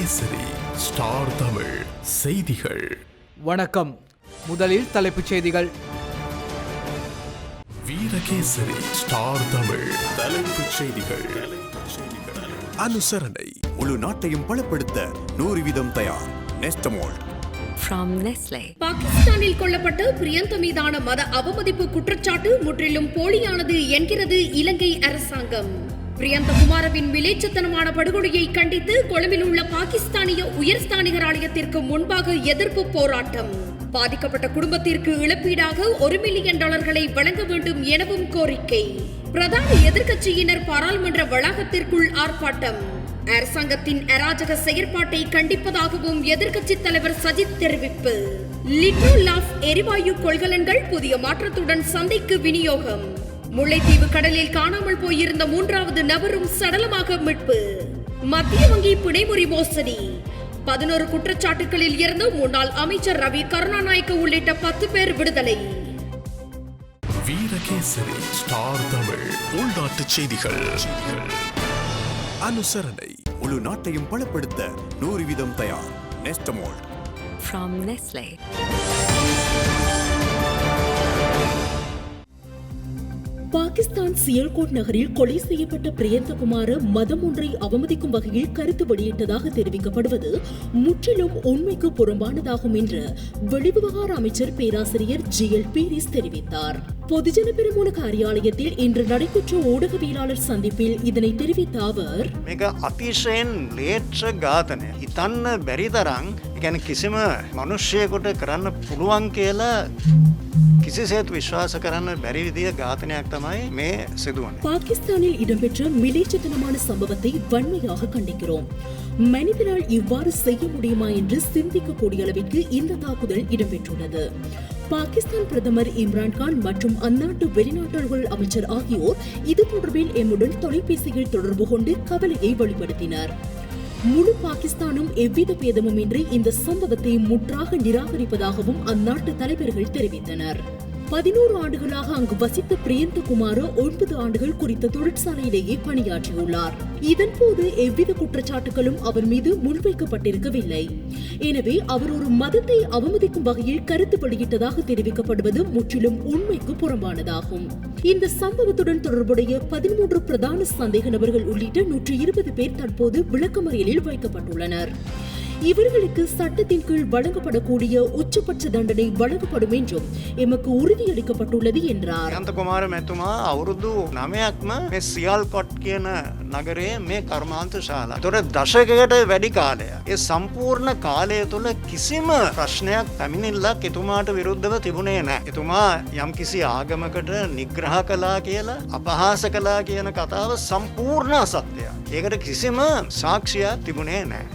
Virakesari star Tamil செய்திகள். வணக்கம். முதலில் தலைப்புச் செய்திகள். வீரகேசரி ஸ்டார் தமிழ் தலைப்புச் செய்திகள். அனுசரணை. முழு நாட்டையும் பலப்படுத்த 100% தயார் நெஸ்டமோல்ட். From Nestle. பாகிஸ்தானில் கொல்லப்பட்ட பிரியந்த மீதான மத அவமதிப்பு குற்றச்சாட்டு முற்றிலும் போலியானது என்கிறது இலங்கை அரசாங்கம். பிரியந்த குமாரவின் விலைச்சத்தனமான படுகொலையை கண்டித்து கொழும்பில் உள்ள பாகிஸ்தானிய உயர்ஸ்தானிகர் ஆலயத்திற்கு முன்பாக எதிர்ப்பு போராட்டம். பாதிக்கப்பட்ட குடும்பத்திற்கு இழப்பீடாக $1 மில்லியன் வழங்க வேண்டும் எனவும் கோரிக்கை. பிரதான எதிர்க்கட்சியினர் பாராளுமன்ற வளாகத்திற்குள் ஆர்ப்பாட்டம். அரசாங்கத்தின் அராஜக செயற்பாட்டை கண்டிப்பதாகவும் எதிர்க்கட்சி தலைவர் சஜித் தெரிவிப்பு. லிட்டோ லாஃப் எரிவாயு கொள்கலன்கள் புதிய மாற்றத்துடன் சந்தைக்கு விநியோகம். முல்லைத்தீவு கடலில் காணாமல் போயிருந்த 3வது நபரும் சடலமாக மீட்பு. மத்திய வங்கி பிணைமுறி மோசடி. 11 குற்றச்சாட்டுகளில் இருந்து முன்னாள் அமைச்சர் ரவி கருணாநாயக்க உள்ளிட்ட 10 பேர் விடுதலை. வீரகேசரி ஸ்டார் தமிழ் உள்நாட்டு செய்திகள். அனுசரணை. முழு நாட்டையும் பலப்படுத்த 100% தயார் Nestomalt. From Nestle. Pakistan Sialkot நகரில் கொலை செய்யப்பட்ட பிரியந்தகுமார மதம் ஒன்றை அவமதிக்கும் வகையில் கருத்து வெளியிட்டதாக தெரிவிக்கப்படுவது முற்றிலும் உண்மைக்கு புறம்பானதாகும் என்று வெளிவிவகார அமைச்சர் பேராசிரியர் GL பீரிஸ் தெரிவித்தார். பொதுஜன பெருமுன காரியாலயத்தில் இன்று நடைபெற்ற ஊடகவியலாளர் சந்திப்பில் இதனை தெரிவித்த அவர், මේක අතිශයෙන් ලේච්ඡ ඝාතනය. හිතන්න බැරි තරම් يعني කිසිම මිනිස්සෙකුට කරන්න පුළුවන් කියලා කිසිසේත් විශ්වාස කරන්න බැරි විදිය ඝාතනයක් තමයි මේ සිදුවන්නේ. பாகிஸ்தானில் இடம்பெற்ற மிலேச்சத்தனமான சம்பவத்தை வன்மையாக கண்டிக்கிறோம். மனிதனால் இவ்வாறு செய்ய முடியுமா என்று சிந்திக்கக்கூடிய அளவிற்கு இந்த தாக்குதல் இடம்பெற்றுள்ளது. பாகிஸ்தான் பிரதமர் இம்ரான்கான் மற்றும் அந்நாட்டு வெளிநாட்டர்கள் அமைச்சர் ஆகியோர் இது தொடர்பில் எம்முடன் தொலைபேசியில் தொடர்பு கொண்டு கவலையை வெளிப்படுத்தினர். முழு பாகிஸ்தானும் எவ்வித பேதமுமின்றி இந்த சம்பவத்தை முற்றாக நிராகரிப்பதாகவும் அந்நாட்டு தலைவர்கள் தெரிவித்தனர். 11 ஆண்டுகளாக அங்கு வசித்த பிரியந்தகுமார 9 ஆண்டுகள் குறித்த தொழிற்சாலையிலேயே பணியாற்றியுள்ளார். இதன்போது எவ்வித குற்றச்சாட்டுகளும் அவர் மீது முன்வைக்கப்பட்டிருக்கவில்லை. எனவே அவர் ஒரு மதத்தை அவமதிக்கும் வகையில் கருத்து வெளியிட்டதாக தெரிவிக்கப்படுவது முற்றிலும் உண்மைக்கு புறம்பானதாகும். இந்த சம்பவத்துடன் தொடர்புடைய 13 பிரதான சந்தேக நபர்கள் உள்ளிட்ட 120 பேர் தற்போது விளக்கமறியலில் வைக்கப்பட்டுள்ளனர். இவர்களுக்கு சட்டத்தின் கீழ் வழங்கப்படக்கூடிய உச்சபட்ச தண்டனை வழங்கப்படும் என்றும் எமக்கு உறுதியளிக்கப்பட்டுள்ளது என்றார். பிரியந்த කුමාර මැතිතුමා අවුරුදු 9ක්ම මේ සියල්කොට් කියන නගරයේ මේ කර්මාන්ත ශාලා. ඒතොර දශකයකට වැඩි කාලයක්. ඒ සම්පූර්ණ කාලය තුළ කිසිම ප්‍රශ්නයක් පැමිණිල්ලක් එතුමාට විරුද්ධව තිබුණේ නැහැ. එතුමා යම්කිසි ආගමකට නිග්‍රහ කළා කියලා අපහාස කළා කියන කතාව සම්පූර්ණ අසත්‍යයක්. ඒකට කිසිම සාක්ෂියක් තිබුණේ නැහැ.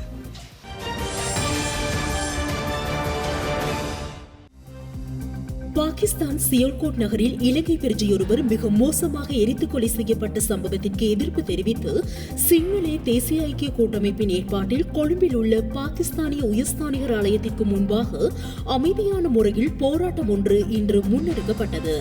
பாகிஸ்தான் சியல்கோட் நகரில் இலங்கை பிரஜையொருவர் மிக மோசமாக எரித்து கொலை செய்யப்பட்ட சம்பவத்திற்கு எதிர்ப்பு தெரிவித்து சிங்களே தேசிய ஐக்கிய கூட்டமைப்பின் ஏற்பாட்டில் கொழும்பில் உள்ள பாகிஸ்தானிய உயர்ஸ்தானிகர் ஆலயத்திற்கு முன்பாக அமைதியான முறையில் போராட்டம் ஒன்று இன்று முன்னெடுக்கப்பட்டது.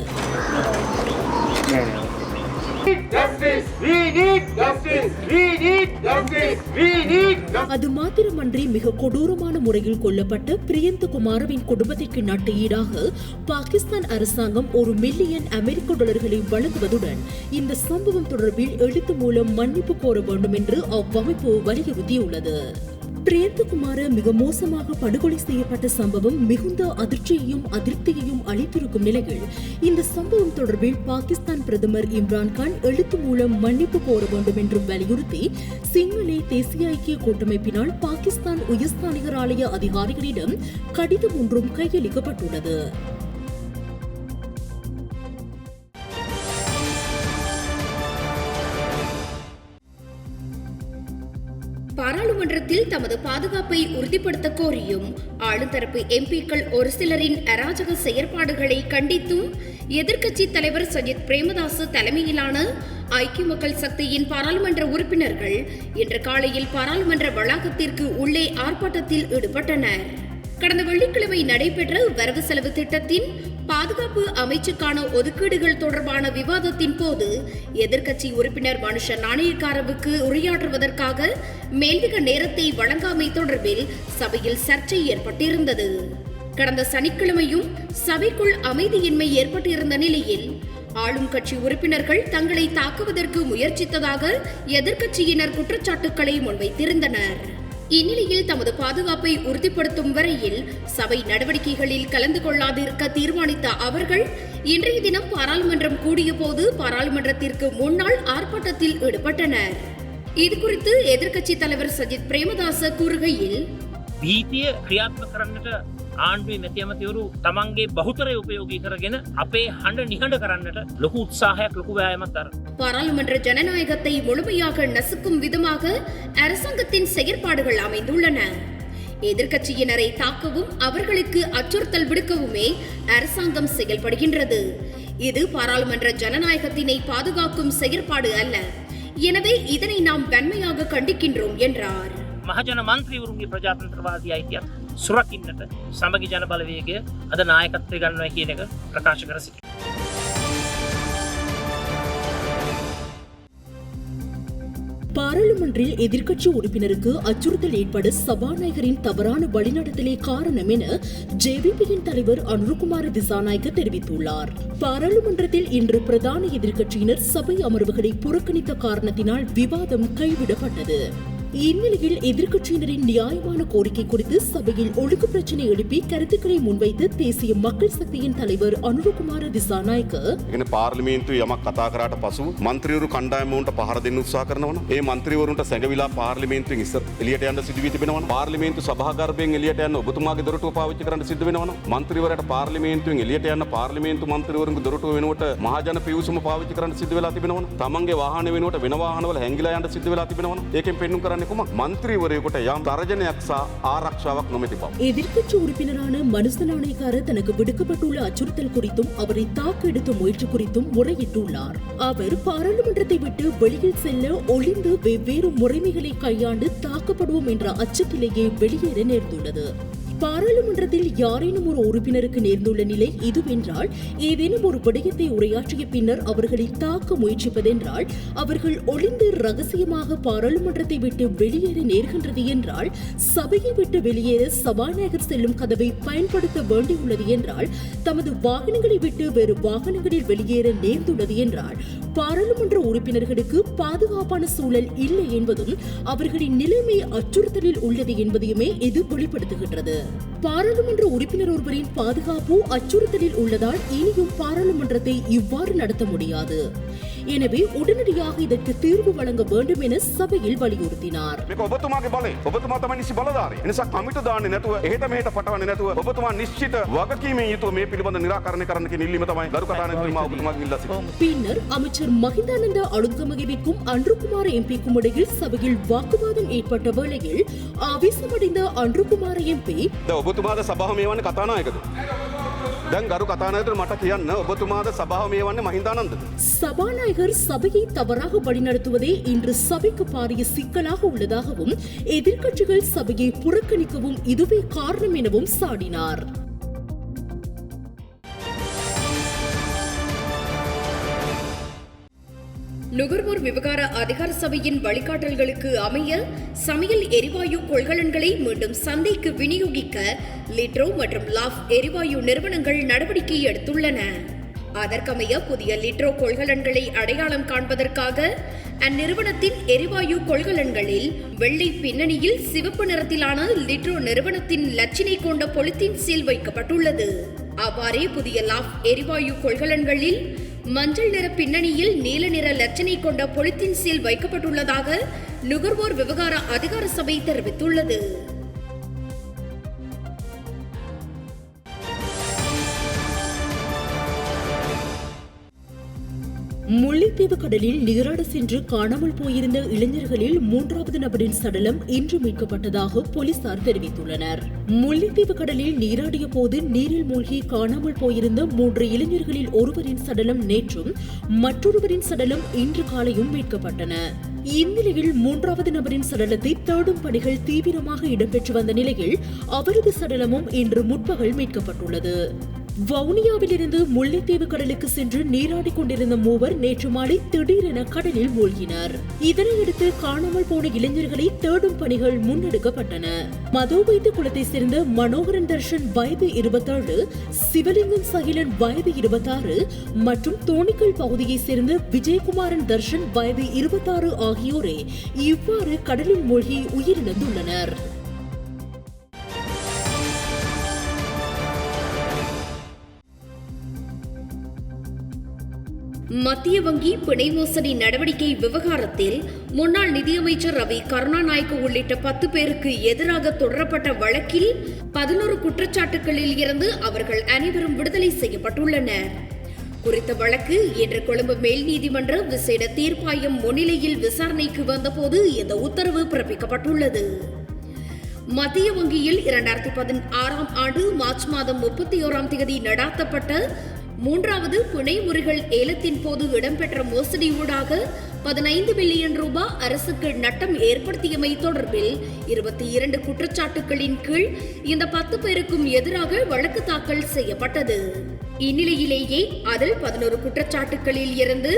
அது மாத்திரமன்றி மிக கொடூரமான முறையில் கொல்லப்பட்ட பிரியந்தகுமாரவின் குடும்பத்திற்கு நட்ட ஈடாக பாகிஸ்தான் அரசாங்கம் $1 மில்லியன் வழங்குவதுடன் இந்த சம்பவம் தொடர்பில் எழுத்து மூலம் மன்னிப்பு கோர வேண்டும் என்று அவ்வமைப்பு வலியுறுத்தியுள்ளது. பிரியந்தகுமார மிக மோசமாக படுகொலை செய்யப்பட்ட சம்பவம் மிகுந்த அதிர்ச்சியையும் அதிருப்தியையும் அளித்திருக்கும் நிலையில் இந்த சம்பவம் தொடர்பில் பாகிஸ்தான் பிரதமர் இம்ரான்கான் எழுத்து மூலம் மன்னிப்பு கோர வேண்டும் என்று வலியுறுத்தி சிங்களே தேசிய ஐக்கிய கூட்டமைப்பினால் பாகிஸ்தான் உயர்ஸ்தானிகர் ஆலய அதிகாரிகளிடம் கடிதம் ஒன்றும் கையளிக்கப்பட்டுள்ளது. பாராளுமன்றத்தில் தமது பாதுகாப்பை உறுதிப்படுத்த கோரியும் ஆளுந்தரப்பு எம்பிக்கள் ஒரு சிலரின் அராஜக செயற்பாடுகளை கண்டித்தும் எதிர்க்கட்சி தலைவர் சஜித் பிரேமதாச தலைமையிலான ஐக்கிய மக்கள் சக்தியின் பாராளுமன்ற உறுப்பினர்கள் இன்று காலையில் பாராளுமன்ற வளாகத்திற்கு உள்ளே ஆர்ப்பாட்டத்தில் ஈடுபட்டனர். கடந்த வெள்ளிக்கிழமை நடைபெற்ற வரவு செலவு திட்டத்தின் பாதுகாப்பு அமைச்சுக்கான ஒதுக்கீடுகள் தொடர்பான விவாதத்தின் போது எதிர்க்கட்சி உறுப்பினர் மனுஷ நாணயக்காரவுக்கு உரையாற்றுவதற்காக மேலதிக நேரத்தை வழங்காமை தொடர்பில் சபையில் சர்ச்சை ஏற்பட்டிருந்தது. கடந்த சனிக்கிழமையும் சபைக்குள் அமைதியின்மை ஏற்பட்டிருந்த நிலையில் ஆளும் கட்சி உறுப்பினர்கள் தங்களை தாக்குவதற்கு முயற்சித்ததாக எதிர்க்கட்சியினர் குற்றச்சாட்டுக்களை முன்வைத்திருந்தனர். இந்நிலையில் தமது பாதுகாப்பை உறுதிப்படுத்தும் வரையில் சபை நடவடிக்கைகளில் கலந்து கொள்ளாதிருக்க தீர்மானித்த அவர்கள் இன்றைய தினம் பாராளுமன்றம் கூடிய போது பாராளுமன்றத்திற்கு முன்னால் ஆர்ப்பாட்டத்தில் ஈடுபட்டனர். இதுகுறித்து எதிர்க்கட்சி தலைவர் சஜித் பிரேமதாச கூறுகையில், භීතිය ක්‍රියාත්මක කරන්නට ආණ්ඩුවේ මැති ඇමතිවරු තමන්ගේ බහුතරය උපයෝගී කරගෙන අපේ හඬ නිහඬ කරන්නට ලොකු උත්සාහයක් ලොකු වෑයමක් දරනවා. பாராளுமன்ற ஜனநாயகத்தை முழுமையாக நசுக்கும் விதமாக அரசாங்கத்தின் செயற்பாடுகள் அமைந்துள்ளன. எதிர்க்கட்சியினரை தாக்கவும் அவர்களுக்கு அச்சுறுத்தல் விடுக்கவுமே அரசாங்கம் செயல்படுகின்றது. இது பாராளுமன்ற ஜனநாயகத்தினை பாதுகாக்கும் செயற்பாடு அல்ல. எனவே இதனை நாம் வன்மையாக கண்டிக்கின்றோம் என்றார். මහජන මන්ත්‍රීවරුන්ගේ ප්‍රජාතන්ත්‍රවාදී අයිතියක් සුරකින්නට සමගි ජන බලවේගය අද නායකත්වය ගන්නවා කියන එක ප්‍රකාශ කර සිටිනවා. பாராளுமன்றில் எதிர்க்கட்சி உறுப்பினருக்கு அச்சுறுத்தல் ஏற்பட சபாநாயகரின் தவறான வழிநடத்தலே காரணம் என ஜேவிபியின் தலைவர் அனுருகுமார திசாநாயக்க தெரிவித்துள்ளார். பாராளுமன்றத்தில் இன்று பிரதான எதிர்க்கட்சியினர் சபை அமர்வுகளை புறக்கணித்த காரணத்தினால் விவாதம் கைவிடப்பட்டது. இந்நிலையில் எதிர்க்கட்சியினரின் நியாயமான கோரிக்கை குறித்து சபையில் ஒழுங்கு பிரச்சினை எழுப்பி கருத்துக்களை முன்வைத்து தேசிய மக்கள் சக்தியின் தலைவர் අනුරුකුමාර දිසානායක එන පාර්ලිමේන්තුවේ යමක් කතා කරාට පසු මන්ත්‍රීවරු කණ්ඩායමවන්ට පහර දෙන්න උත්සාහ කරනවා නම් ඒ මන්ත්‍රීවරුන්ට සැඟවිලා පාර්ලිමේන්තුවෙන් ඉස්සර එළියට යන්න සිදු වී තිබෙනවා නම් පාර්ලිමේන්තු සභාගර්භයෙන් එළියට යන්න ඔබතුමාගේ දොරටුව පාවිච්චි කරන්න සිද්ධ වෙනවා නම් මන්ත්‍රීවරයාට පාර්ලිමේන්තුවෙන් එළියට යන්න පාර්ලිමේන්තු මන්ත්‍රීවරුන්ගේ දොරටුව වෙනුවට මහජන පිවිසුම පාවිච්චි කරන්න සිද්ධ වෙලා තිබෙනවා නම් තමන්ගේ වාහන වෙනුවට වෙන වාහනවල හැංගිලා යන්න සිද්ධ වෙලා තිබෙනවා නම් ඒකෙන් පෙන්නුම් කරන්නේ කොහොමද மந்திரிவரையுட்ட யாம் தரஜனයක් සහ ආරක්ෂාවක් නොමැති බව. எதிர்க்கட்சி உறுப்பினரான மனுஷ நாணயக்கார தனக்கு விடுக்கப்பட்டுள்ள அச்சுறுத்தல் குறித்தும் அவரை தாக்க எடுத்த முயற்சி குறித்தும் முறையிட்டுள்ளார். அவர் பாராளுமன்றத்தை விட்டு வெளியில் செல்ல ஒளிந்து வெவ்வேறு முறைமைகளை கையாண்டு தாக்கப்படுவோம் என்ற அச்சத்திலேயே வெளியேற நேர்ந்துள்ளது. பாராளுமன்றத்தில் யாரேனும் ஒரு உறுப்பினருக்கு நேர்ந்துள்ள நிலை இதுவென்றால் ஏதேனும் ஒரு விடயத்தை உரையாற்றிய பின்னர் அவர்களை தாக்க முயற்சிப்பதென்றால் அவர்கள் ஒளிந்து ரகசியமாக பாராளுமன்றத்தை விட்டு வெளியேற நேர்கின்றது என்றால் சபையை விட்டு வெளியேற சபாநாயகர் செல்லும் கதவை பயன்படுத்த வேண்டியுள்ளது என்றால் தமது வாகனங்களை விட்டு வேறு வாகனங்களில் வெளியேற நேர்ந்துள்ளது என்றால் பாராளுமன்ற உறுப்பினர்களுக்கு பாதுகாப்பான சூழல் இல்லை என்பதும் அவர்களின் நிலைமை அச்சுறுத்தலில் உள்ளது என்பதையுமே இது வெளிப்படுத்துகின்றது. பாராளுமன்ற உறுப்பினர் ஒருவரின் பாதுகாப்பு அச்சுறுத்தலில் உள்ளதால் இனியும் பாராளுமன்றத்தை இவ்வாறு நடத்த முடியாது. எனவே உடனடியாக இதற்கு தீர்வு வழங்க வேண்டும் என சபையில் வலியுறுத்தினார். ඔබතුමාගේ බලය ඔබතුමා තමයි නිසි බලධාරී. ඒ නිසා කමිටු දාන්නේ නැතුව එහෙට මෙහෙට පටවන්නේ නැතුව ඔබතුමා නිශ්චිත වගකීමෙන් යුතුව මේ පිළිබඳ निराකරණය කරන්න කියන ඉල්ලීම තමයි ගරු කතානායකතුමා ඔබතුමාගෙන් ඉල්ලා සිටින්නේ. பின்னர் அமைச்சர் மஹிந்தானந்த அழுத்கமகவிற்கும் அன்றுகுமார எம்பிக்கும் இடையில் சபையில் வாக்குவாதம் ஏற்பட்ட வேளையில் ஆவேசமடைந்த அன்றுகுமார எம்பி ඔබතුමාද සභාව මේවන්නේ කතානායකද? දැන් ගරු කතානායකතුමා මට කියන්න ඔබතුමාද සභාව මේවන්නේ මහින්දානන්දද? சபாநாயகர் சபையை தவறாக வழிநடத்துவதே இன்று சபைக்கு பாரிய சிக்கலாக உள்ளதாகவும் எதிர்க்கட்சிகள் சபையை புறக்கணிக்கவும் இதுவே காரணம் எனவும் சாடினார். நுகர்வோர் விவகார அதிகார சபையின் வழிகாட்டல்களுக்கு அமைய சமையல் எரிவாயு கொள்கலன்களை மீண்டும் சந்தைக்கு விநியோகிக்க லிட்ரோ மற்றும் லாஃப் எரிவாயு நிறுவனங்கள் நடவடிக்கை எடுத்துள்ளன. அதற்கமைய புதிய லிட்ரோ கொள்கலன்களை அடையாளம் காண்பதற்காக அந்நிறுவனத்தின் எரிவாயு கொள்கலன்களில் வெள்ளை பின்னணியில் சிவப்பு நிறத்திலான லிட்ரோ நிறுவனத்தின் லட்சினை கொண்ட பொலித்தீன் சீல் வைக்கப்பட்டுள்ளது. அவ்வாறே புதிய லாஃப் எரிவாயு கொள்கலன்களில் மஞ்சள் நிற பின்னணியில் நீல நிற லட்சணை கொண்ட பொலித்தீன் சீல் வைக்கப்பட்டுள்ளதாக நுகர்வோர் விவகார அதிகார சபை தெரிவித்துள்ளது. முல்லைத்தீவு கடலில் நீராட சென்று காணாமல் போயிருந்த இளைஞர்களில் 3வது நபரின் சடலம் இன்று மீட்கப்பட்டதாக போலீசார் தெரிவித்துள்ளனர். முல்லைத்தீவு கடலில் நீராடிய போது நீரில் மூழ்கி காணாமல் போயிருந்த 3 இளைஞர்களில் ஒருவரின் சடலம் நேற்றும் மற்றொருவரின் சடலம் இன்று காலையும் மீட்கப்பட்டன. இந்நிலையில் 3வது நபரின் சடலத்தை தேடும் பணிகள் தீவிரமாக இடம்பெற்று வந்த நிலையில் அவரது சடலமும் இன்று முற்பகல் மீட்கப்பட்டுள்ளது. வவுனியாவிலிருந்து முல்லைத்தீவு கடலுக்கு சென்று நீராடிக் கொண்டிருந்த மூவர் நேற்று மாலை திடீரென கடலில் மூழ்கினர். இதனையடுத்து காணாமல் போன இளைஞர்களை தேடும் பணிகள் முன்னெடுக்கப்பட்டன. மதோவைத்து குளத்தை சேர்ந்த மனோகரன் தர்ஷன் வயது 27, சிவலிங்கம் சகிலன் வயது 26 மற்றும் தோணிக்கல் பகுதியை சேர்ந்த விஜயகுமாரன் தர்ஷன் வயது 26 ஆகியோரே இவ்வாறு கடலில் மூழ்கி உயிரிழந்துள்ளனர். மத்திய வங்கி பிணை மோசடி நடவடிக்கை விவகாரத்தில் முன்னாள் நிதியமைச்சர் ரவி கருணாநாயக்க உள்ளிட்ட 10 பேருக்கு எதிராக தொடரப்பட்ட வழக்கில் 11 குற்றச்சாட்டுகளில் இருந்து அவர்கள் அனைவரும் விடுதலை செய்யப்பட்டுள்ளனர். குறித்த வழக்கு இன்று கொழும்பு மேல் நீதிமன்ற விசேட தீர்ப்பாயம் முன்னிலையில் விசாரணைக்கு வந்தபோது இந்த உத்தரவு பிறப்பிக்கப்பட்டுள்ளது. மத்திய வங்கியில் 2016 ஆண்டு மார்ச் மாதம் 31ஆம் தேதி நடாத்தப்பட்ட 3வது பிணை முறிகள் ஏலத்தின் போது இடம்பெற்ற மோசடி ஊடாக 15 பில்லியன் ரூபாய் அரசுக்கு நட்டம் ஏற்படுத்தியமை தொடர்பில் 22 குற்றச்சாட்டுகளின் கீழ் இந்த 10 பேருக்கும் எதிராக வழக்கு தாக்கல் செய்யப்பட்டது. இந்நிலையிலேயே அதில் 11 குற்றச்சாட்டுகளில் இருந்து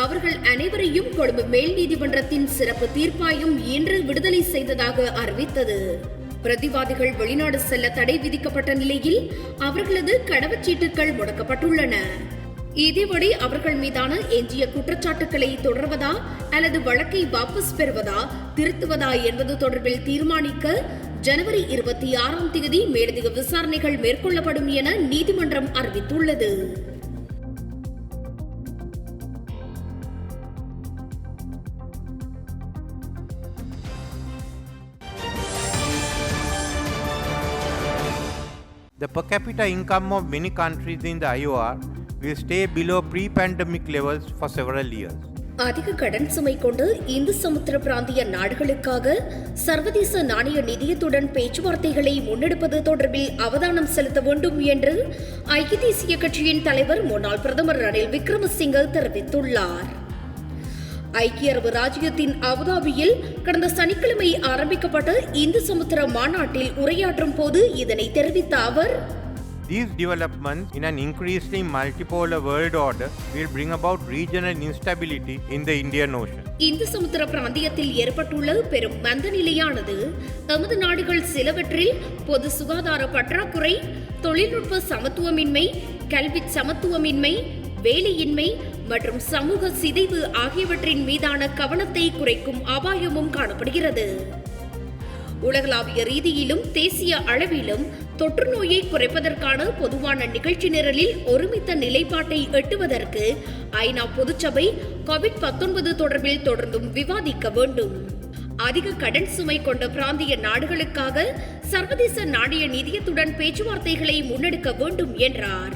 அவர்கள் அனைவரையும் கொழும்பு மேல் நீதிமன்றத்தின் சிறப்பு தீர்ப்பாயம் இன்று விடுதலை செய்ததாக அறிவித்தது. பிரதிவாதிகள் வெளிநாடு செல்ல தடை விதிக்கப்பட்ட நிலையில் அவர்களது கடவுச்சீட்டுகள் முடக்கப்பட்டுள்ளன. இதேபடி அவர்கள் மீதான எஞ்சிய குற்றச்சாட்டுகளை தொடர்வதா அல்லது வழக்கை வாபஸ் பெறுவதா திருத்துவதா என்பது தொடர்பில் தீர்மானிக்க ஜனவரி 26ஆம் தேதி மேலதிக விசாரணைகள் மேற்கொள்ளப்படும் என நீதிமன்றம் அறிவித்துள்ளது. The per capita income of many countries in the IOR will stay below pre-pandemic levels for several years. அதிக கடன் சுமை கொண்டு இந்து சமுத்திர பிராந்திய நாடுகளுக்காக சர்வதேச நாணய நிதியத்துடன் பேச்சுவார்த்தைகளை முன்னெடுப்பது தொடர்பில் அவதானம் செலுத்த வேண்டும் என்று ஐக்கிய தேசிய கட்சியின் தலைவர் முன்னாள் பிரதமர் ரணில் விக்ரமசிங்கே தெரிவித்துள்ளார். ஐக்கிய அரபு ராஜ்யத்தின் அபுதாபியில் கடந்த சனிக்கிழமை ஆரம்பிக்கப்பட்ட இந்து சமுத்திர மாநாட்டில் உரையாற்றும் போது இதனை தெரிவித்த அவர், These developments in an increasingly multipolar world order will bring about regional instability in the Indian Ocean. Hindu சமுத்திர பிராந்தியத்தில் ஏற்பட்டுள்ள பெரும் மந்த நிலையானது நமது நாடுகள் சிலவற்றில் பொது சுகாதார பற்றாக்குறை, தொழில்நுட்ப சமத்துவமின்மை, கல்வி சமத்துவமின்மை, வேலையின்மை மற்றும் சமூக சிதைவு ஆகியவற்றின் மீதான கவனத்தை குறைக்கும் அபாயமும் காணப்படுகிறது. உலகளாவிய ரீதியிலும் தேசிய அளவிலும் தொற்று நோயை குறைப்பதற்கான பொதுவான நிகழ்ச்சி நிரலில் ஒருமித்த நிலைப்பாட்டை எட்டுவதற்கு ஐநா பொதுச்சபை COVID-19 தொடர்பில் தொடர்ந்தும் விவாதிக்க வேண்டும். அதிக கடன் சுமை கொண்ட பிராந்திய நாடுகளுக்காக சர்வதேச நாணய நிதியத்துடன் பேச்சுவார்த்தைகளை முன்னெடுக்க வேண்டும் என்றார்.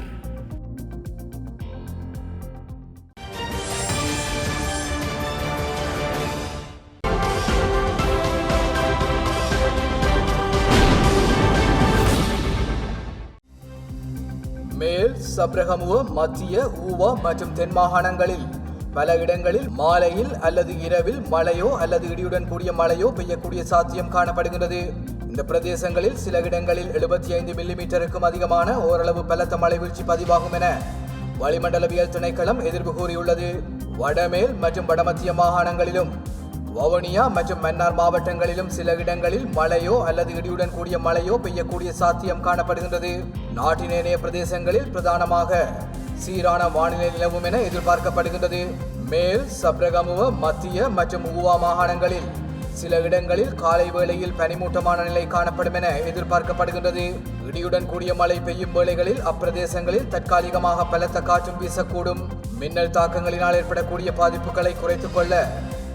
மேல் சப்ரகமுவ, மத்திய, ஊவா மற்றும் தென் மாகாணங்களில் பல இடங்களில் மாலையில் அல்லது இரவில் மழையோ அல்லது இடியுடன் கூடிய மழையோ பெய்யக்கூடிய சாத்தியம் காணப்படுகிறது. இந்த பிரதேசங்களில் சில இடங்களில் 75 மில்லிமீட்டருக்கும் அதிகமான ஓரளவு பலத்த மழை வீழ்ச்சி பதிவாகும் என வளிமண்டலவியல் திணைக்களம் எதிர்ப்பு கூறியுள்ளது. வடமேல் மற்றும் வடமத்திய மாகாணங்களிலும் வவுனியா மற்றும் மன்னார் மாவட்டங்களிலும் சில இடங்களில் மழையோ அல்லது இடியுடன் கூடிய மழையோ பெய்யக்கூடிய சாத்தியம் காணப்படுகின்றது. நாட்டின் ஏனைய பிரதேசங்களில் பிரதானமாக சீரான வானிலை நிலவும் என எதிர்பார்க்கப்படுகின்றது. மேல் சப்ரகமுவ, மத்திய மற்றும் ஊவா மாகாணங்களில் சில இடங்களில் காலை வேளையில் பனிமூட்டமான நிலை காணப்படும் என எதிர்பார்க்கப்படுகின்றது. இடியுடன் கூடிய மழை பெய்யும் வேளைகளில் அப்பிரதேசங்களில் தற்காலிகமாக பலத்த காற்றும் வீசக்கூடும். மின்னல் தாக்கங்களினால் ஏற்படக்கூடிய பாதிப்புகளை குறைத்துக் கொள்ள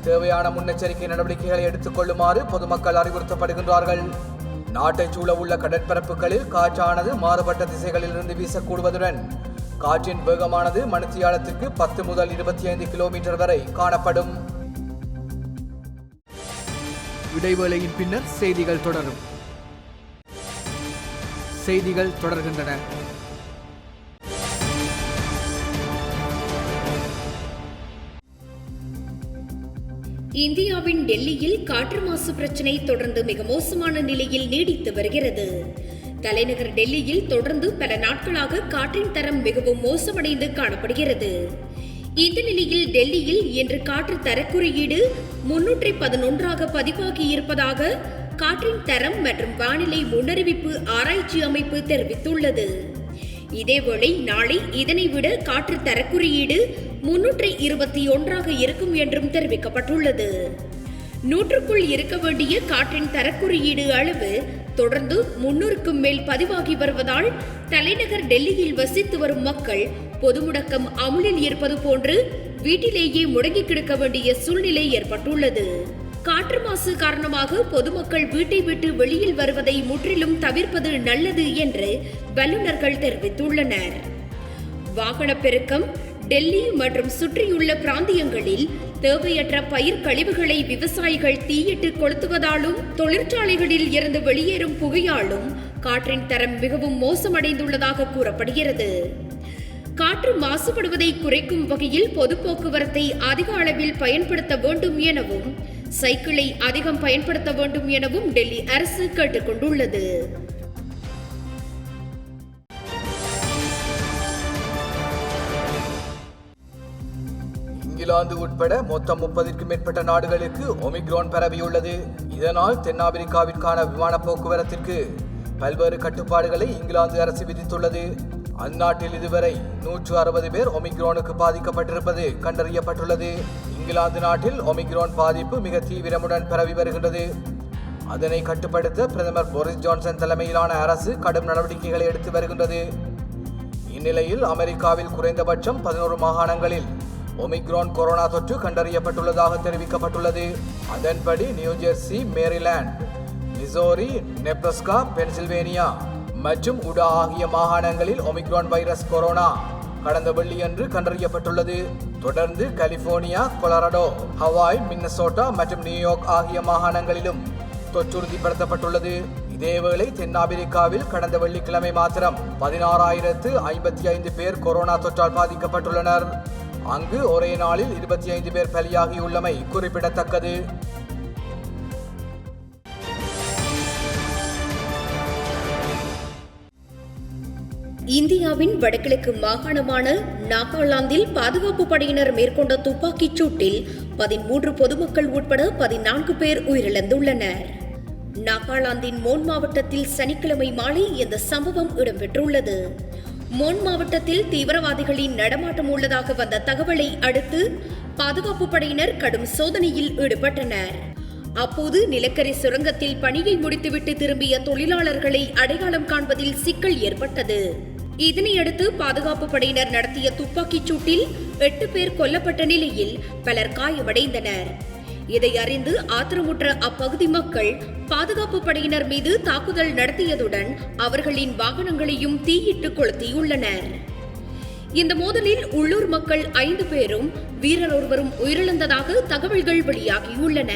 தேவையான முன்னெச்சரிக்கை நடவடிக்கைகளை எடுத்துக் கொள்ளுமாறு பொதுமக்கள் அறிவுறுத்தப்படுகின்றார்கள். நாட்டை சூழ உள்ள கடற்பரப்புகளில் காற்றானது மாறுபட்ட திசைகளிலிருந்து வீசக்கூடுவதுடன் காற்றின் வேகமானது மணித்தியாலத்திற்கு 10 முதல் 25 கிலோமீட்டர் வரை காணப்படும். இடைவேளையின் பின்னர் செய்திகள் தொடரும். செய்திகள் தொடர்கின்றன. இந்தியாவின் டெல்லியில் காற்று மாசு பிரச்சினை தொடர்ந்து மிக மோசமான நிலையில் நீடித்து வருகிறது. தலைநகர் டெல்லியில் தொடர்ந்து பல நாட்களாக காற்றின் தரம் மிகவும் மோசமடைந்து காணப்படுகிறது. இந்த நிலையில் டெல்லியில் இன்று காற்று தரக்குறியீடு 311 பதிவாகி இருப்பதாக காற்றின் தரம் மற்றும் வானிலை முன்னறிவிப்பு ஆராய்ச்சி அமைப்பு தெரிவித்துள்ளது. இதேவேளை நாளை இதனை விட காற்று தரக்குறியீடு 321 இருக்கும் என்றும் தெரிவிக்கப்பட்டுள்ளது. 100க்குள் இருக்க வேண்டிய காற்றின் தரக்குறியீடு அளவு தொடர்ந்து 300க்கும் மேல் பதிவாகி வருவதால் தலைநகர் டெல்லியில் வசித்து வரும் மக்கள் பொது முடக்கம் அமுலில் இருப்பது போன்று வீட்டிலேயே முடங்கி கிடக்க வேண்டிய சூழ்நிலை ஏற்பட்டுள்ளது. காற்று மாசு காரணமாக பொதுமக்கள் வீட்டை விட்டு வெளியில் வருவதை முற்றிலும் தவிர்ப்பது நல்லது என்று வல்லுநர்கள் தெரிவித்துள்ளனர். வாகன பெருக்கம் டெல்லி மற்றும் சுற்றியுள்ள பிராந்தியங்களில் தேவையற்ற பயிர் கழிவுகளை விவசாயிகள் தீயிட்டு கொளுத்துவதாலும் தொழிற்சாலைகளில் இருந்து வெளியேறும் புகையாலும் காற்றின் தரம் மிகவும் மோசமடைந்துள்ளதாக கூறப்படுகிறது. காற்று மாசுபடுவதை குறைக்கும் வகையில் பொது போக்குவரத்தை அதிக அளவில் பயன்படுத்த வேண்டும் எனவும் சைக்கிளை அதிகம் பயன்படுத்த வேண்டும் எனவும் டெல்லி அரசு கேட்டுக் கொண்டுள்ளது. இங்கிலாந்து உட்பட மொத்தம் 30க்கும் மேற்பட்ட நாடுகளுக்கு ஒமிக்ரான் பரவியுள்ளது. இதனால் தென்னாப்பிரிக்காவிற்கான விமான போக்குவரத்திற்கு பல்வேறு கட்டுப்பாடுகளை இங்கிலாந்து அரசு விதித்துள்ளது. அந்நாட்டில் இதுவரை 160 பேர் ஒமிக்ரானுக்கு பாதிக்கப்பட்டிருப்பது கண்டறியப்பட்டுள்ளது. இங்கிலாந்து நாட்டில் ஒமிக்ரான் பாதிப்பு மிக தீவிரமுடன் பரவி வருகின்றது. அதனை கட்டுப்படுத்த பிரதமர் போரிஸ் ஜான்சன் தலைமையிலான அரசு கடும் நடவடிக்கைகளை எடுத்து வருகின்றது. இந்நிலையில் அமெரிக்காவில் குறைந்தபட்சம் 11 மாகாணங்களில் ஒமிக்ரான் கொரோனா தொற்று கண்டறியப்பட்டுள்ளதாக தெரிவிக்கப்பட்டுள்ளது. அதன்படி New Jersey, Maryland, Missouri, Nebraska, Pennsylvania மற்றும் உடா ஆகிய மாகாணங்களில் ஒமிக்ரான் வைரஸ் கொரோனா கடந்த வெள்ளியன்று கண்டறியப்பட்டுள்ளது. தொடர்ந்து கலிபோர்னியா, கொலராடோ, ஹவாய், மின்னசோட்டா மற்றும் நியூயார்க் ஆகிய மாகாணங்களிலும் தொற்றுறுதிப்படுத்தப்பட்டுள்ளது. இதேவேளை தென்னாப்பிரிக்காவில் கடந்த வெள்ளிக்கிழமை மாத்திரம் 16,055 பேர் கொரோனா தொற்றால் பாதிக்கப்பட்டுள்ளனர். அங்கு ஒரே நாளில் 25 பேர் பலியாகியுள்ளமை குறிப்பிடத்தக்கது. இந்தியாவின் வடகிழக்கு மாகாணமான நாகாலாந்தில் பாதுகாப்பு படையினர் மேற்கொண்ட துப்பாக்கிச் சூட்டில் 13 பொதுமக்கள் உட்பட 14 பேர் உயிரிழந்துள்ளனர். நாகாலாந்தின் மோன் மாவட்டத்தில் சனிக்கிழமை மாலை இந்த சம்பவம் இடம்பெற்றுள்ளது. மோன் மாவட்டத்தில் தீவிரவாதிகளின் நடமாட்டம் உள்ளதாக வந்த தகவலை அடுத்து பாதுகாப்பு படையினர் கடும் சோதனையில் ஈடுபட்டனர். அப்போது நிலக்கரி சுரங்கத்தில் பணியை முடித்துவிட்டு திரும்பிய தொழிலாளர்களை அடையாளம் காண்பதில் சிக்கல் ஏற்பட்டது. இதனையடுத்து பாதுகாப்பு படையினர் நடத்திய துப்பாக்கிச் சூட்டில் 8 பேர் கொல்லப்பட்ட நிலையில் பலர் காயமடைந்தனர். இதை அறிந்து ஆத்திரமுற்ற அப்பகுதி மக்கள் பாதுகாப்பு படையினர் மீது தாக்குதல் நடத்தியதுடன் அவர்களின் வாகனங்களையும் தீயிட்டு கொளுத்தியுள்ளனர். இந்த மோதலில் உள்ளூர் மக்கள் 5 பேரும் வீரர் ஒருவரும் உயிரிழந்ததாக தகவல்கள் வெளியாகியுள்ளன.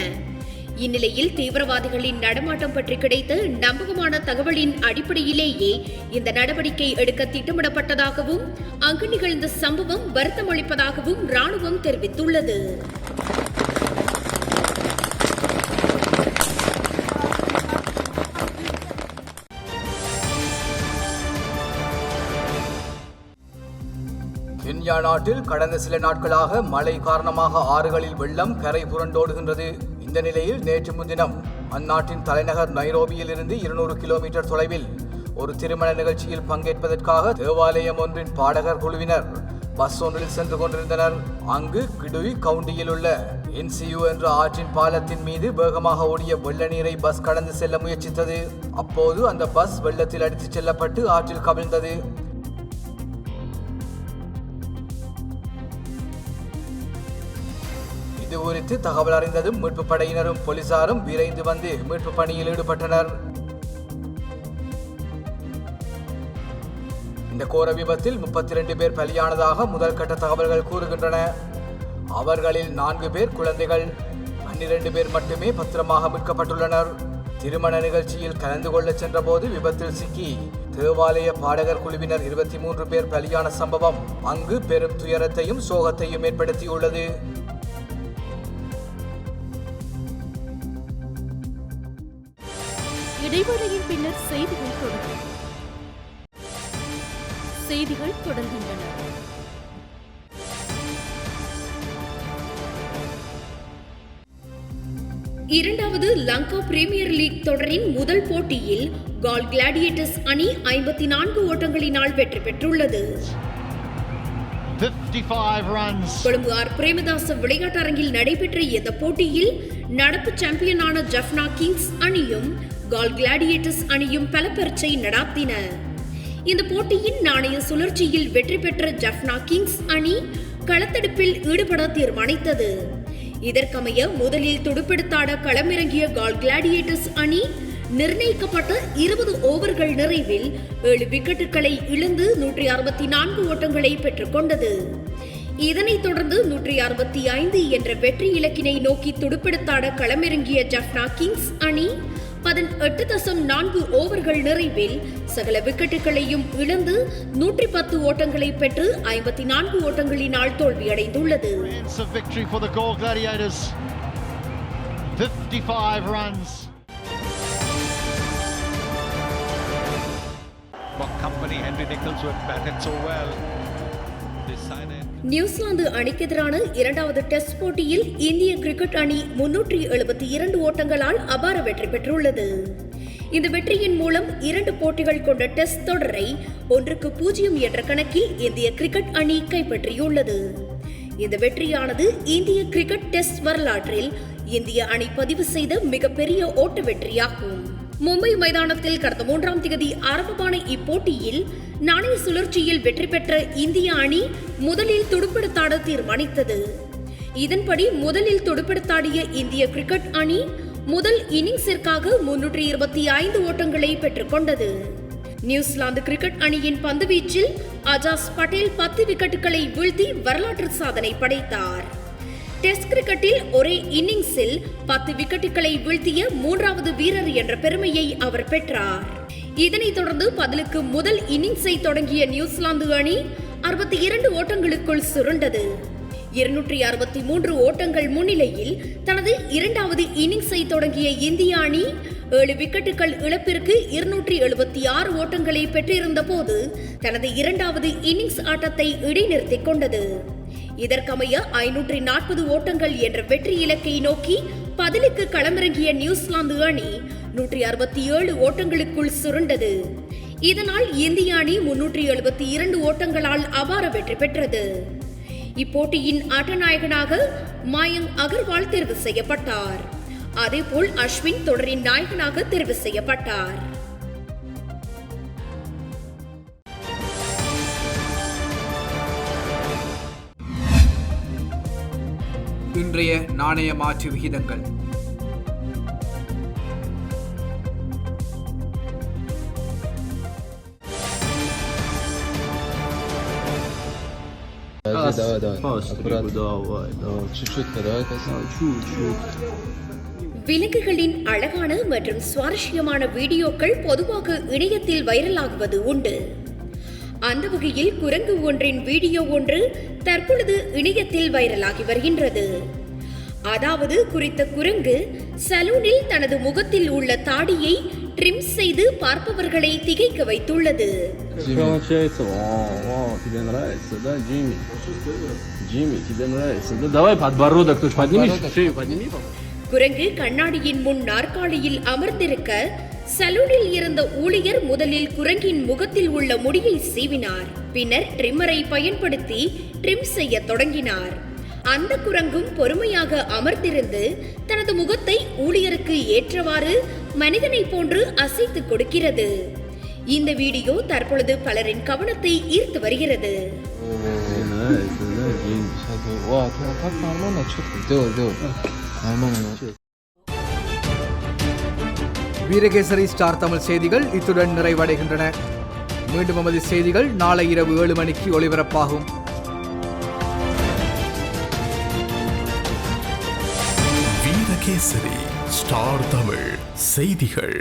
இந்நிலையில் தீவிரவாதிகளின் நடமாட்டம் பற்றி கிடைத்த நம்பகமான தகவலின் அடிப்படையிலேயே இந்த நடவடிக்கை எடுக்க திட்டமிடப்பட்டதாகவும் அங்கு நிகழ்ந்த சம்பவம் வருத்தம் அளிப்பதாகவும் ராணுவம் தெரிவித்துள்ளது. கென்யா நாட்டில் கடந்த சில நாட்களாக மழை காரணமாக ஆறுகளில் வெள்ளம் கரை புரண்டோடுகின்றது. இந்த நிலையில் நேற்று முன்தினம் அந்நாட்டின் தலைநகர் நைரோபியில் இருந்து 200 கிலோமீட்டர் தொலைவில் ஒரு திருமண நிகழ்ச்சியில் பங்கேற்பதற்காக தேவாலயம் ஒன்றின் பாடகர் குழுவினர் பஸ் ஒன்றில் சென்று கொண்டிருந்தனர். அங்கு கிடுய் கவுண்டியில் உள்ள NCU என்ற ஆற்றின் பாலத்தின் மீது வேகமாக ஓடிய வெள்ள நீரை பஸ் கடந்து செல்ல முயற்சித்தது. அப்போது அந்த பஸ் வெள்ளத்தில் அடித்துச் செல்லப்பட்டு ஆற்றில் கவிழ்ந்தது. இது குறித்து தகவல் அறிந்ததும் மீட்பு படையினரும் போலீசாரும் விரைந்து வந்து மீட்பு பணியில் ஈடுபட்டனர். இந்த கோர விபத்தில் 32 பேர் பலியானதாக முதல் கட்ட தகவல்கள் கூறுகின்றன. அவர்களில் 4 பேர் குழந்தைகள், 12 பேர் மட்டுமே பத்திரமாக மீட்கப்பட்டுள்ளனர். திருமண நிகழ்ச்சியில் கலந்து கொள்ள சென்ற போது விபத்தில் சிக்கி தேவாலய பாடகர் குழுவினர் 23 பேர் பலியான சம்பவம் அங்கு பெரும் துயரத்தையும் சோகத்தையும் ஏற்படுத்தியுள்ளது. இடைவேளையின் பின்னர் செய்திகள் தொடரும். செய்திகள் தொடர்கின்றன. இரண்டாவது லங்கா பிரீமியர் லீக் தொடரின் முதல் போட்டியில் கால் கிளாடியேட்டர்ஸ் அணி 54 ஓட்டங்களினால் வெற்றி பெற்றுள்ளது. கொழும்பு ஆர் பிரேமதாச விளையாட்டரங்கில் நடைபெற்ற இந்த போட்டியில் நடப்பு சாம்பியனான ஜஃப்னா கிங்ஸ் அணியும் கால் கிளாடியேட்டர்ஸ் அணியும் பல பரீட்சை நடாத்தின. இந்த போட்டியின் நாணய சுழற்சியில் வெற்றி பெற்ற ஜஃப்னா கிங்ஸ் அணி களத்தடுப்பில் ஈடுபட தீர்மானித்தது. இதற்கமைய முதலில் துடுப்பெடுத்தாட களமிறங்கிய கால் கிளாடியேட்டர்ஸ் அணி நிர்ணயிக்கப்பட்ட 20 ஓவர்கள் நிறைவில் 7 விக்கெட்டுகளை இழந்து 164 ஓட்டங்களை பெற்றுக் கொண்டது. இதனைத் தொடர்ந்து 165 என்ற வெற்றி இலக்கினை நோக்கி துடுப்பெடுத்தாட களமிறங்கிய ஜஃப்னா கிங்ஸ் அணி 18.4 ஓவர்கள் நிறைவில் சகல விக்கெட்டுகளையும் இழந்து 110 ஓட்டங்களை பெற்று 54 ஓட்டங்களினால் தோல்வியடைந்துள்ளது. நியூசிலாந்து அணிக்கு எதிரான இரண்டாவது டெஸ்ட் போட்டியில் இந்திய கிரிக்கெட் அணி 372 ஓட்டங்களால் அபார வெற்றி பெற்றுள்ளது. இந்த வெற்றியின் மூலம் 2 போட்டிகள் கொண்ட டெஸ்ட் தொடரை 1-0 என்ற கணக்கில் இந்திய கிரிக்கெட் அணி கைப்பற்றியுள்ளது. இந்த வெற்றியானது இந்திய கிரிக்கெட் டெஸ்ட் வரலாற்றில் இந்திய அணி பதிவு செய்த மிகப்பெரிய ஓட்ட வெற்றியாகும். மும்பை மைதானத்தில் கடந்த 3ஆம் தேதி ஆரம்பமான இப்போட்டியில் நாணய சுழற்சியில் வெற்றி பெற்ற இந்திய அணி முதலில் துடுப்பெடுத்தாட தீர்மானித்தது. இதன்படி முதலில் துடுப்பெடுத்தாடிய இந்திய கிரிக்கெட் அணி முதல் இன்னிங்ஸிற்காக 325 ஓட்டங்களை பெற்றுக் கொண்டது. நியூசிலாந்து கிரிக்கெட் அணியின் பந்துவீச்சில் அஜாஸ் பட்டேல் 10 விக்கெட்டுகளை வீழ்த்தி வரலாற்று சாதனை படைத்தார். டெஸ்ட் கிரிக்கெட்டில் ஒரே இன்னிங்ஸில் 10 விக்கெட்டுகளை வீழ்த்திய 3வது வீரர் என்ற பெருமையை அவர் பெற்றார். இதனைத் தொடர்ந்து பதிலுக்கு முதல் இன்னிங்ஸை தொடங்கிய நியூசிலாந்து அணி 62 ஓட்டங்களுக்குள் சுருண்டது. 263 ஓட்டங்கள் முன்னிலையில் தனது 2வது இன்னிங்ஸை தொடங்கிய இந்திய அணி 7 விக்கெட்டுகள் இழப்பிற்கு 276 ஓட்டங்களை பெற்றிருந்த போது தனது 2வது இன்னிங்ஸ் ஆட்டத்தை இடைநிறுத்திக் கொண்டது. இதற்கமைய 540 ஓட்டங்கள் என்ற வெற்றி இலக்கை நோக்கி பதிலுக்கு களமிறங்கிய நியூசிலாந்து அணி 167 ஓட்டங்களுக்குள் சுருண்டது. இதனால் இந்திய அணி 372 ஓட்டங்களால் அபார வெற்றி பெற்றது. இப்போட்டியின் ஆட்டநாயகனாக மயங்க் அகர்வால் தேர்வு செய்யப்பட்டார். அதேபோல் அஸ்வின் தொடரின் நாயகனாக தேர்வு செய்யப்பட்டார். இன்றைய நாணய மாற்று விகிதங்கள். விலங்குகளின் அழகான மற்றும் சுவாரஸ்யமான வீடியோக்கள் பொதுவாக இணையத்தில் வைரலாகுவது உண்டு. அந்த வகையில் குரங்கு ஒன்றின் வீடியோ ஒன்று தற்பொழுது இணையத்தில் வைரலாகி வருகின்றது. அதாவது குறித்த குரங்கு சலூனில் தனது முகத்தில் உள்ள தாடியை ட்ரிம் செய்து பார்ப்பவர்களை திகைக்க வைத்துள்ளது. குரங்கு கண்ணாடியின் முன் நாற்காலியில் அமர்ந்திருக்க சலூனில் இருந்த ஊழியர் முதலில் குரங்கின் முகத்தில் உள்ள முடியை சீவினார். பின்னர் ட்ரிம்மரை பயன்படுத்தி ட்ரிம் செய்ய தொடங்கினார். அந்த குரங்கும் பொறுமையாக அமர்ந்திருந்து தனது முகத்தை ஊழியருக்கு ஏற்றவாறு மனிதனை போன்று அசைத்து கொடுக்கிறது. இந்த வீடியோ தற்பொழுது பலரின் கவனத்தை ஈர்த்து வருகிறது. வீரகேசரி ஸ்டார் தமிழ் செய்திகள் இத்துடன் நிறைவடைகின்றன. மீண்டும் நமது செய்திகள் நாளை இரவு 7 மணிக்கு ஒளிபரப்பாகும். வீரகேசரி ஸ்டார் தமிழ் செய்திகள்.